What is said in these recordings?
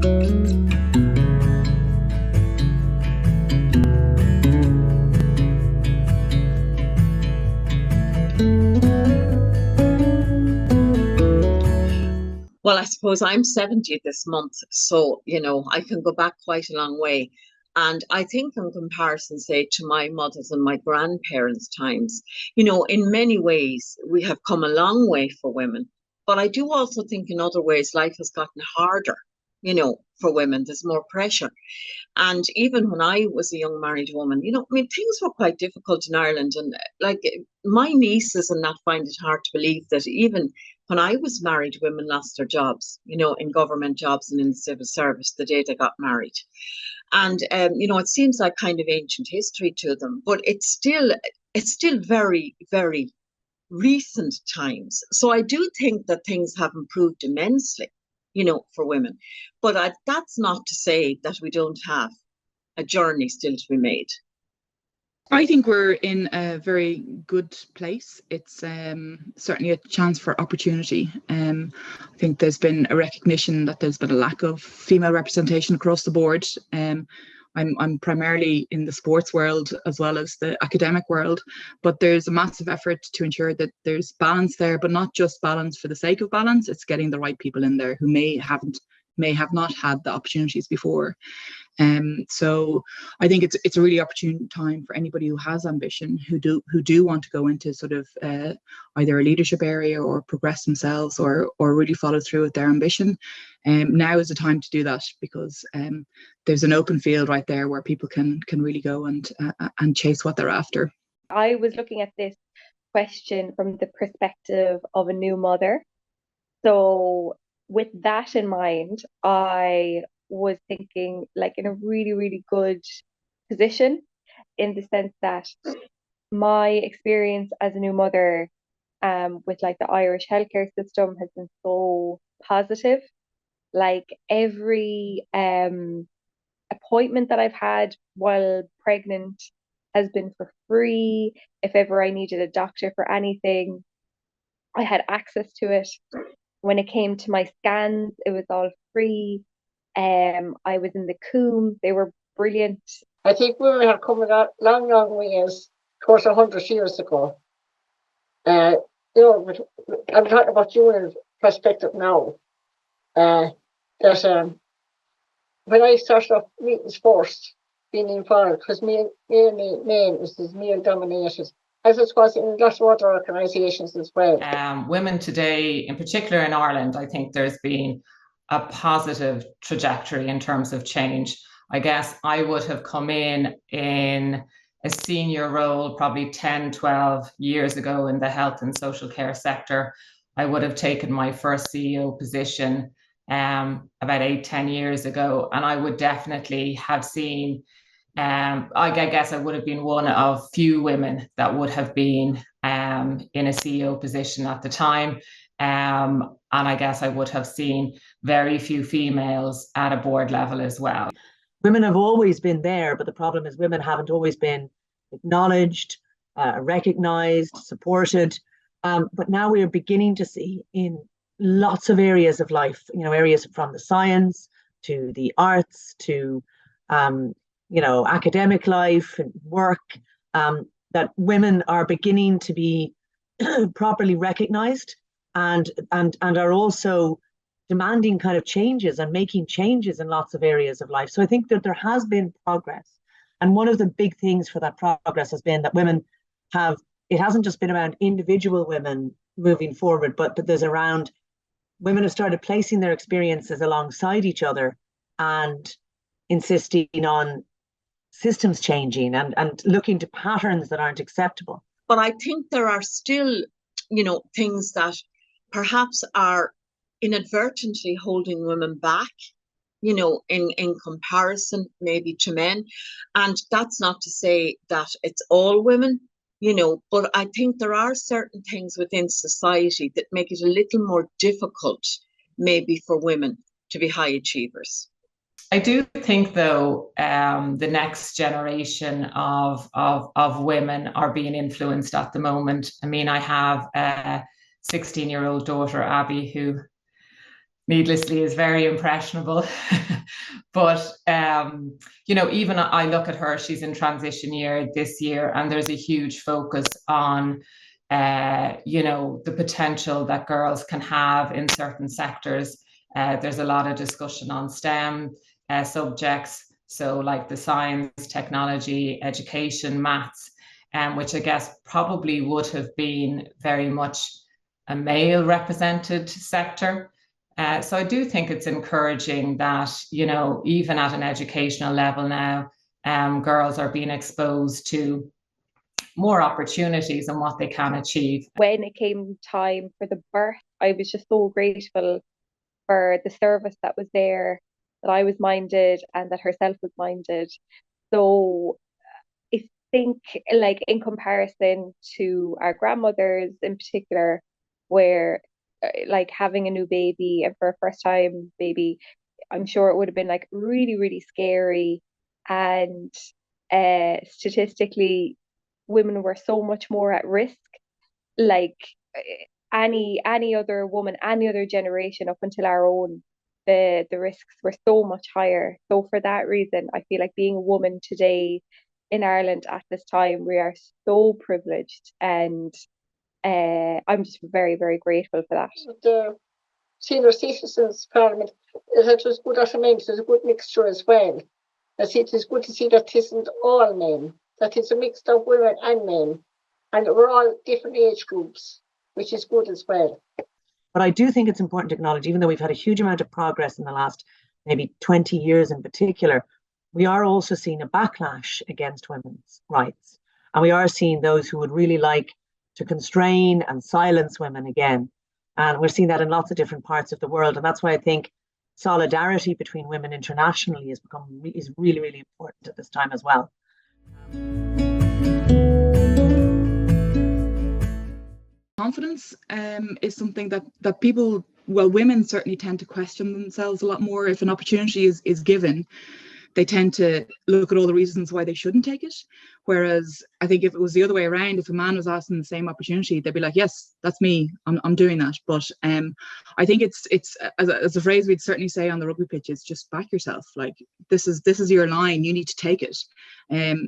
Well, I suppose I'm 70 this month, so I can go back quite a long way. And I think, in comparison, say, to my mother's and my grandparents' times, in many ways, we have come a long way for women. But I do also think in other ways, life has gotten harder, for women. There's more pressure. And even when I was a young married woman, I mean, things were quite difficult in Ireland. And like my nieces and that find it hard to believe that even when I was married, women lost their jobs, in government jobs and in the civil service the day they got married. And, it seems like kind of ancient history to them, but it's still very, very recent times. So I do think that things have improved immensely, for women. But that's not to say that we don't have a journey still to be made. I think we're in a very good place. It's certainly a chance for opportunity. I think there's been a recognition that there's been a lack of female representation across the board. I'm primarily in the sports world as well as the academic world, but there's a massive effort to ensure that there's balance there, but not just balance for the sake of balance. It's getting the right people in there who may have not had the opportunities before. So I think it's a really opportune time for anybody who has ambition, who do want to go into sort of either a leadership area or progress themselves or really follow through with their ambition. Now is the time to do that, because there's an open field right there where people can really go and chase what they're after. I was looking at this question from the perspective of a new mother. So with that in mind, I was thinking like in a really, really good position, in the sense that my experience as a new mother with like the Irish healthcare system has been so positive. Like every appointment that I've had while pregnant has been for free. If ever I needed a doctor for anything, I had access to it. When it came to my scans, it was all free. I was in the Coombe. They were brilliant. I think women have come a long, long ways towards 100 years ago. But I'm talking about you in perspective now. That when I started off meetings first, being involved, because main is male dominated, as it was in lots of other organisations as well. Women today, in particular in Ireland, I think there's been a positive trajectory in terms of change. I guess I would have come in a senior role probably 10, 12 years ago in the health and social care sector. I would have taken my first CEO position about 8, 10 years ago, and I would definitely have seen, I guess I would have been one of few women that would have been in a CEO position at the time. And I guess I would have seen very few females at a board level as well. Women have always been there, but the problem is women haven't always been acknowledged, recognised, supported. But now we are beginning to see in lots of areas of life, areas from the science to the arts to, academic life and work, that women are beginning to be properly recognised and are also demanding kind of changes and making changes in lots of areas of life. So I think that there has been progress. And one of the big things for that progress has been that it hasn't just been around individual women moving forward, but there's around women have started placing their experiences alongside each other and insisting on systems changing and looking to patterns that aren't acceptable. But I think there are still, things that perhaps are inadvertently holding women back, in comparison maybe to men. And that's not to say that it's all women, but I think there are certain things within society that make it a little more difficult maybe for women to be high achievers. I do think, though, the next generation of women are being influenced at the moment. I mean, I have a 16-year-old daughter, Abby, who needlessly is very impressionable. But, you know, even I look at her, she's in transition year this year, and there's a huge focus on, you know, the potential that girls can have in certain sectors. There's a lot of discussion on STEM subjects, so like the science, technology, education, maths, which I guess probably would have been very much a male represented sector. So I do think it's encouraging that, you know, even at an educational level now, girls are being exposed to more opportunities and what they can achieve. When it came time for the birth, I was just so grateful for the service that was there, that I was minded and that herself was minded. So I think, like, in comparison to our grandmothers in particular, where like having a new baby and for a first time baby, I'm sure it would have been like really, really scary. And statistically, women were so much more at risk. Like any other woman, any other generation up until our own, the risks were so much higher. So for that reason, I feel like being a woman today in Ireland at this time, we are so privileged, and I'm just very, very grateful for that. The Senior Citizens Parliament, it was good as a mention, it's a good mixture as well. It is good to see that it isn't all men, that it's a mix of women and men, and we're all different age groups, which is good as well. But I do think it's important to acknowledge, even though we've had a huge amount of progress in the last maybe 20 years in particular, we are also seeing a backlash against women's rights. And we are seeing those who would really like to constrain and silence women again. And we're seeing that in lots of different parts of the world. And that's why I think solidarity between women internationally is really, really important at this time as well. Confidence is something that people, well, women certainly tend to question themselves a lot more. If an opportunity is given, they tend to look at all the reasons why they shouldn't take it. Whereas I think if it was the other way around, if a man was asking the same opportunity, they'd be like, yes, that's me, I'm doing that. But I think it's as a phrase we'd certainly say on the rugby pitch, is just back yourself. Like, this is your line, you need to take it.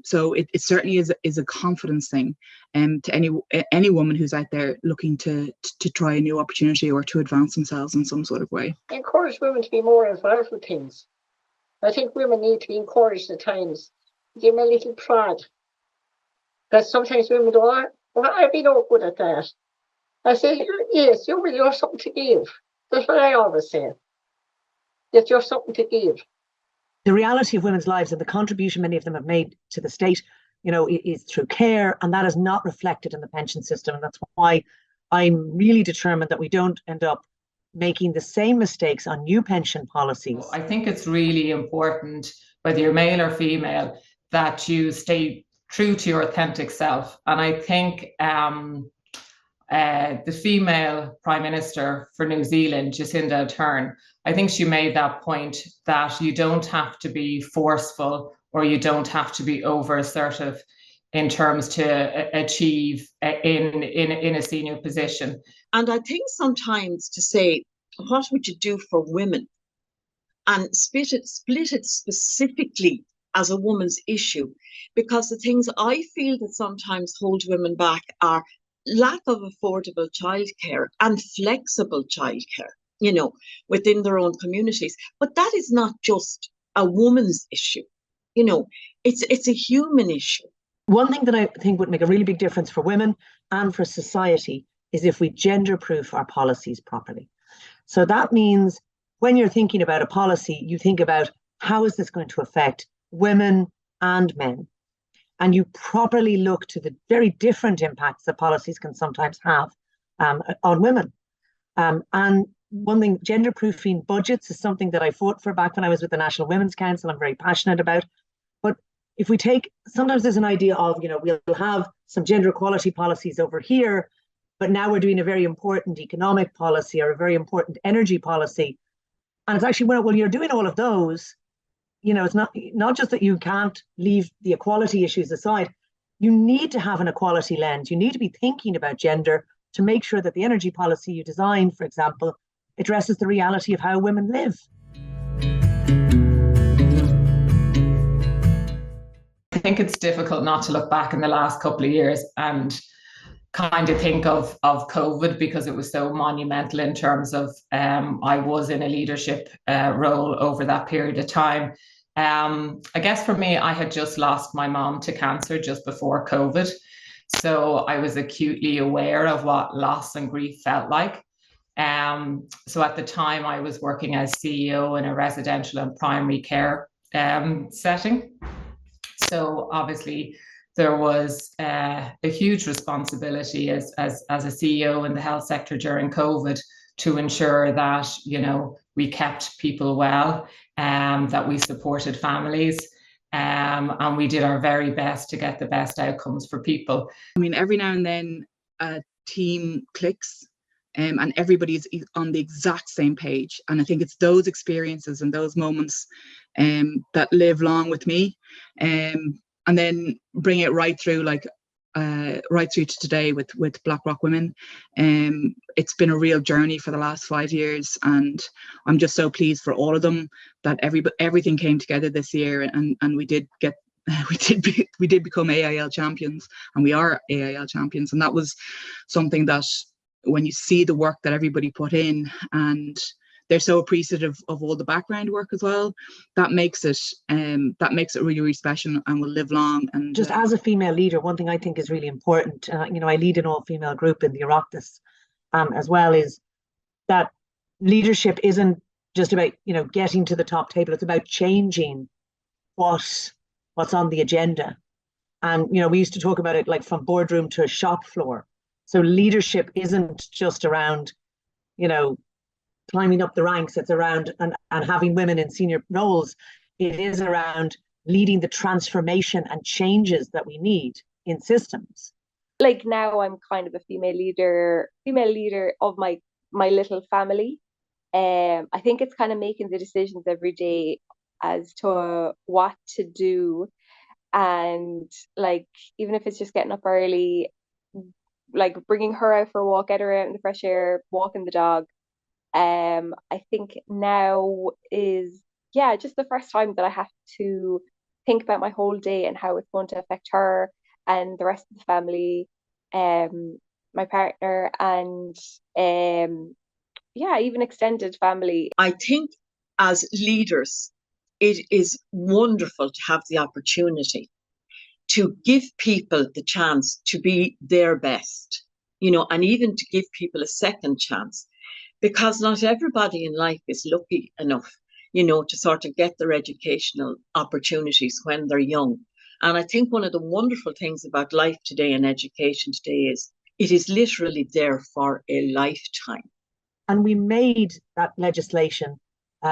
So it certainly is a confidence thing to any woman who's out there looking to try a new opportunity or to advance themselves in some sort of way. Encourage women to be more involved with things. I think women need to be encouraged at times. Give them a little prod. Because sometimes women go, well, I'd be no good at that. I say, yes, you have something to give. That's what I always say. That you have something to give. The reality of women's lives and the contribution many of them have made to the state, you know, is through care, and that is not reflected in the pension system. And that's why I'm really determined that we don't end up making the same mistakes on new pension policies. I think it's really important, whether you're male or female, that you stay true to your authentic self. And I think the female Prime Minister for New Zealand, Jacinda Ardern, I think she made that point that you don't have to be forceful or you don't have to be over assertive in terms to achieve in a senior position. And I think sometimes to say, what would you do for women? And split it specifically as a woman's issue. Because the things I feel that sometimes hold women back are lack of affordable childcare and flexible childcare, you know, within their own communities. But that is not just a woman's issue. You know, it's a human issue. One thing that I think would make a really big difference for women and for society is if we gender-proof our policies properly. So that means when you're thinking about a policy, you think about how is this going to affect women and men? And you properly look to the very different impacts that policies can sometimes have on women. And one thing, gender-proofing budgets is something that I fought for back when I was with the National Women's Council. I'm very passionate about. But if we take, sometimes there's an idea of, you know, we'll have some gender equality policies over here, but now we're doing a very important economic policy or a very important energy policy. And it's actually, well, you're doing all of those, you know, it's not just that you can't leave the equality issues aside. You need to have an equality lens. You need to be thinking about gender to make sure that the energy policy you design, for example, addresses the reality of how women live. I think it's difficult not to look back in the last couple of years and kind of think of COVID, because it was so monumental in terms of I was in a leadership role over that period of time. I guess for me, I had just lost my mom to cancer just before COVID. So I was acutely aware of what loss and grief felt like. So at the time, I was working as CEO in a residential and primary care setting. So obviously, there was a huge responsibility as a CEO in the health sector during COVID to ensure that, you know, we kept people well, that we supported families, and we did our very best to get the best outcomes for people. I mean, every now and then a team clicks, and everybody's on the exact same page. And I think it's those experiences and those moments that live long with me. And then bring it right through, like right through to today with Blackrock Women. It's been a real journey for the last 5 years, and I'm just so pleased for all of them that everything came together this year, and we did become AIL champions, and we are AIL champions. And that was something that, when you see the work that everybody put in, and they're so appreciative of all the background work as well, that makes it really, really special and will live long. And just as a female leader, one thing I think is really important, you know, I lead an all-female group in the Oireachtas as well, is that leadership isn't just about, you know, getting to the top table. It's about changing what's on the agenda. And, you know, we used to talk about it like from boardroom to shop floor. So leadership isn't just around, you know, climbing up the ranks. It's around and having women in senior roles. It is around leading the transformation and changes that we need in systems. Like now I'm kind of a female leader of my little family. I think it's kind of making the decisions every day as to what to do. And like, even if it's just getting up early, like bringing her out for a walk, get her out in the fresh air, walking the dog. I think now is, yeah, just the first time that I have to think about my whole day and how it's going to affect her and the rest of the family, my partner, and yeah, even extended family. I think as leaders, it is wonderful to have the opportunity to give people the chance to be their best, you know, and even to give people a second chance, because not everybody in life is lucky enough, you know, to sort of get their educational opportunities when they're young. And I think one of the wonderful things about life today and education today is it is literally there for a lifetime. And we made that legislation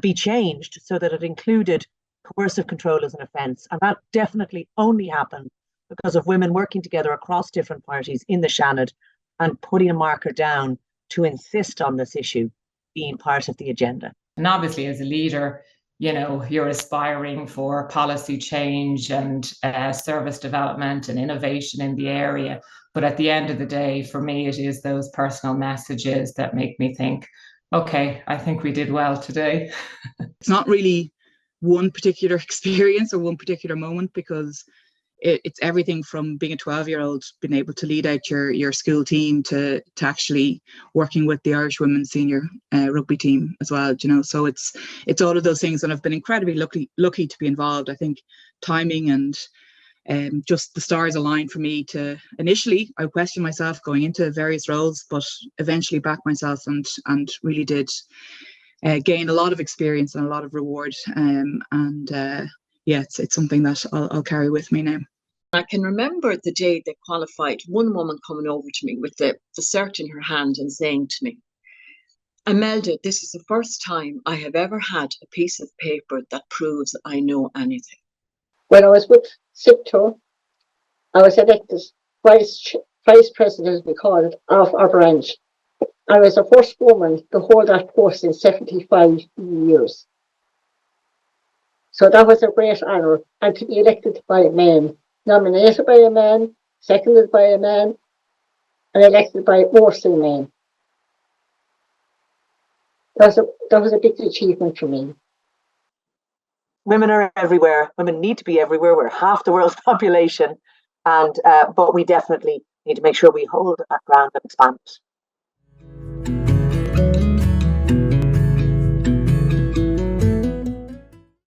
be changed so that it included coercive control as an offence. And that definitely only happened because of women working together across different parties in the Seanad and putting a marker down to insist on this issue being part of the agenda. And obviously, as a leader, you know, you're aspiring for policy change and service development and innovation in the area. But at the end of the day, for me, it is those personal messages that make me think, okay, I think we did well today. It's not really one particular experience or one particular moment, because it's everything from being a 12-year-old, being able to lead out your school team to actually working with the Irish women's senior rugby team as well, you know. So it's all of those things, and I've been incredibly lucky to be involved. I think timing and just the stars aligned for me to initially, I questioned myself going into various roles, but eventually backed myself and really did gain a lot of experience and a lot of reward. Yeah, it's something that I'll carry with me now. I can remember the day they qualified, one woman coming over to me with the cert in her hand and saying to me, Imelda, this is the first time I have ever had a piece of paper that proves I know anything. When I was with SIPTO, I was elected vice president, we call it, of our branch. I was the first woman to hold that post in 75 years. So that was a great honour, and to be elected by a man, nominated by a man, seconded by a man, and elected by mostly men. that was a big achievement for me. Women are everywhere. Women need to be everywhere. We're half the world's population, and but we definitely need to make sure we hold that ground and expand it.